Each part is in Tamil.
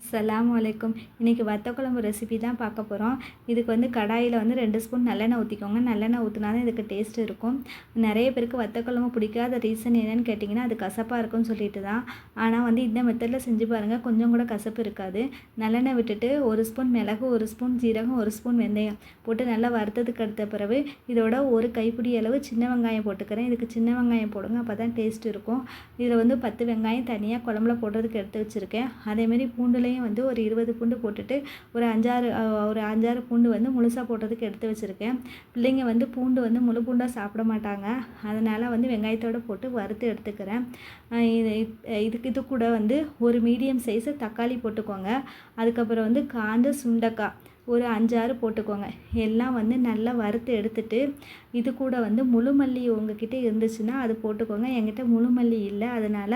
அஸ்ஸலாமு அலைக்கும். இன்றைக்கி வத்த குழம்பு ரெசிபி தான் பார்க்க போகிறோம். இதுக்கு வந்து கடாயில் வந்து 2 ஸ்பூன் நல்லெண்ணெய் ஊற்றிக்கோங்க. நல்லெண்ணெய் ஊற்றினா தான் இதுக்கு டேஸ்ட் இருக்கும். நிறைய பேருக்கு வத்த குழம்பு பிடிக்காத ரீசன் என்னென்னு கேட்டிங்கன்னா, அது கசப்பாக இருக்கும்னு சொல்லிட்டு தான். ஆனால் வந்து இந்த மெத்தடில் செஞ்சு பாருங்கள், கொஞ்சம் கூட கசப்பு இருக்காது. நல்லெண்ணெய் விட்டுட்டு 1 ஸ்பூன் மிளகு, 1 ஸ்பூன் ஜீரகம், 1 ஸ்பூன் வெந்தயம் போட்டு நல்லா வறுத்ததுக்கு அடுத்த பிறகு இதோட ஒரு கைப்பிடி அளவு சின்ன வெங்காயம் போட்டுக்கிறேன். இதுக்கு சின்ன வெங்காயம் போடுங்க, அப்போ தான் டேஸ்ட் இருக்கும். இதில் வந்து 10 வெங்காயம் தனியாக குழம்புல போடுறதுக்கு எடுத்து வச்சுருக்கேன். அதேமாரி பூண்டுலையும் வந்து ஒரு 20 பூண்டு போட்டுட்டு ஒரு 5-6 பூண்டு வந்து முழுசாக போட்டதுக்கு எடுத்து வச்சுருக்கேன். பிள்ளைங்க வந்து பூண்டு வந்து முழு பூண்டாக சாப்பிட மாட்டாங்க, அதனால் வந்து வெங்காயத்தோடு போட்டு வறுத்து எடுத்துக்கிறேன். இது கூட வந்து ஒரு மீடியம் சைஸு தக்காளி போட்டுக்கோங்க. அதுக்கப்புறம் வந்து காஞ்ச சுண்டைக்காய் ஒரு 5-6 போட்டுக்கோங்க. எல்லாம் வந்து நல்லா வறுத்து எடுத்துட்டு இது கூட வந்து முழு மல்லி உங்ககிட்ட இருந்துச்சுன்னா அது போட்டுக்கோங்க. என்கிட்ட முழு மல்லி இல்லை, அதனால்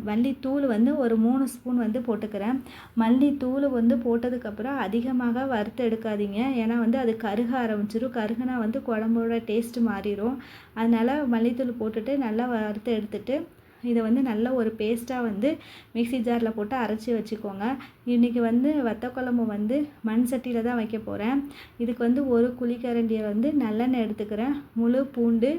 மல்லித்தூள் வந்து ஒரு 3 ஸ்பூன் வந்து போட்டுக்கிறேன். மல்லித்தூள் வந்து போட்டதுக்கப்புறம் அதிகமாக வறுத்து எடுக்காதீங்க, ஏன்னா வந்து அது கருக ஆரம்பிச்சிடும். கருகுனா வந்து குழம்போட டேஸ்ட்டு மாறிடும். அதனால் மல்லித்தூள் போட்டுட்டு நல்லா வறுத்து எடுத்துட்டு இதை வந்து நல்ல ஒரு பேஸ்ட்டாக வந்து மிக்ஸி ஜாரில் போட்டு அரைச்சி வச்சுக்கோங்க. இன்றைக்கி வந்து வத்த குழம்பு வந்து மண் சட்டியில் தான் வைக்க போகிறேன். இதுக்கு வந்து ஒரு குழிக்கரண்டியை வந்து நல்லெண்ணெய் எடுத்துக்கிறேன். முழு பூண்டு,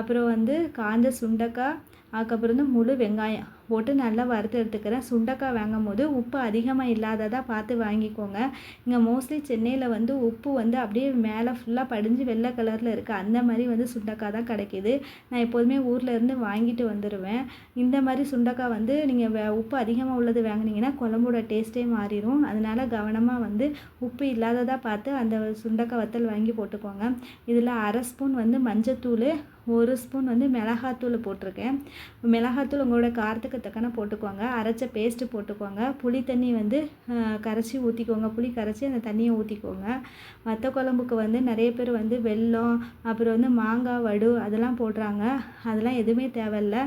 அப்புறம் வந்து காஞ்ச சுண்டைக்காய், அதுக்கப்புறம் வந்து முழு வெங்காயம் போட்டு நல்லா வறுத்து எடுத்துக்கிறேன். சுண்டைக்காய் வாங்கும் போது உப்பு அதிகமாக இல்லாததாக பார்த்து வாங்கிக்கோங்க. இங்கே மோஸ்ட்லி சென்னையில் வந்து உப்பு வந்து அப்படியே மேலே ஃபுல்லாக படிஞ்சு வெள்ளை கலரில் இருக்குது. அந்த மாதிரி வந்து சுண்டைக்காய் தான் கிடைக்கிது. நான் எப்போதுமே ஊரில் இருந்து வாங்கிட்டு வந்துடுவேன். இந்த மாதிரி சுண்டைக்காய் வந்து நீங்கள் உப்பு அதிகமாக உள்ளது வாங்கினீங்கன்னா குழம்போட டேஸ்ட்டே மாறிடும். அதனால் கவனமாக வந்து உப்பு இல்லாததாக பார்த்து அந்த சுண்டைக்காய் வத்தல் வாங்கி போட்டுக்கோங்க. இதில் 1/2 ஸ்பூன் வந்து மஞ்சத்தூள், 1 ஸ்பூன் வந்து மிளகாத்தூள் போட்டிருக்கேன். மிளகாத்தூள் உங்களோட காரத்துக்கு தக்கன போட்டுக்கோங்க. அரைச்ச பேஸ்ட்டு போட்டுக்கோங்க. புளி தண்ணி வந்து கரைச்சி ஊற்றிக்கோங்க. புளி கரைச்சி அந்த தண்ணியை ஊற்றிக்கோங்க. வத்த குழம்புக்கு வந்து நிறைய பேர் வந்து வெல்லம், அப்புறம் வந்து மாங்காய் வடு அதெல்லாம் போடுறாங்க. அதெல்லாம் எதுவுமே தேவையில்லை.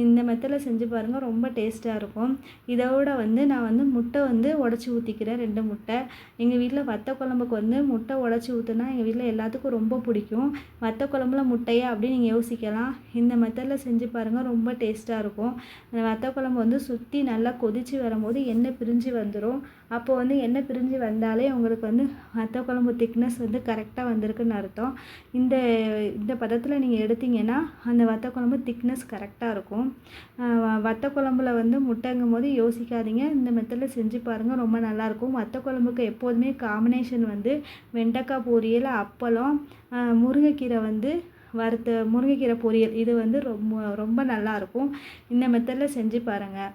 இந்த மெத்தடில் செஞ்சு பாருங்கள், ரொம்ப டேஸ்ட்டாக இருக்கும். இதோட வந்து நான் வந்து முட்டை வந்து உடச்சி ஊற்றிக்கிறேன், 2 முட்டை. எங்கள் வீட்டில் வத்த குழம்புக்கு வந்து முட்டை உடச்சி ஊற்றுனா எங்கள் வீட்டில் எல்லாத்துக்கும் ரொம்ப பிடிக்கும். வத்த குழம்புல முட்டையா அப்படின்னு நீங்கள் யோசிக்கலாம். இந்த மெத்தடில் செஞ்சு பாருங்கள், ரொம்ப டேஸ்ட்டாக இருக்கும். அந்த வத்த குழம்பு வந்து சுற்றி நல்லா கொதித்து வரும்போது எண்ணெய் பிரிஞ்சு வந்துடும். அப்போது வந்து எண்ணெய் பிரிஞ்சு வந்தாலே உங்களுக்கு வந்து வத்த குழம்பு திக்னஸ் வந்து கரெக்டாக வந்திருக்குன்னு அர்த்தம். இந்த பதத்தில் நீங்கள் எடுத்தீங்கன்னா அந்த வத்த குழம்பு திக்னஸ் கரெக்டாக இருக்கும். வத்த குழம்புல வந்து முட்டைங்கும் போது யோசிக்காதீங்க, இந்த மெத்தடில் செஞ்சு பாருங்கள், ரொம்ப நல்லாயிருக்கும். வத்த குழம்புக்கு எப்போதுமே காம்பினேஷன் வந்து வெண்டைக்காய் பொரியல், அப்பளம், முருங்கைக்கீரை வந்து முருங்கைக்கீரை பொரியல். இது வந்து ரொம்ப ரொம்ப நல்லாயிருக்கும். இந்த மெத்தடில் செஞ்சு பாருங்கள்.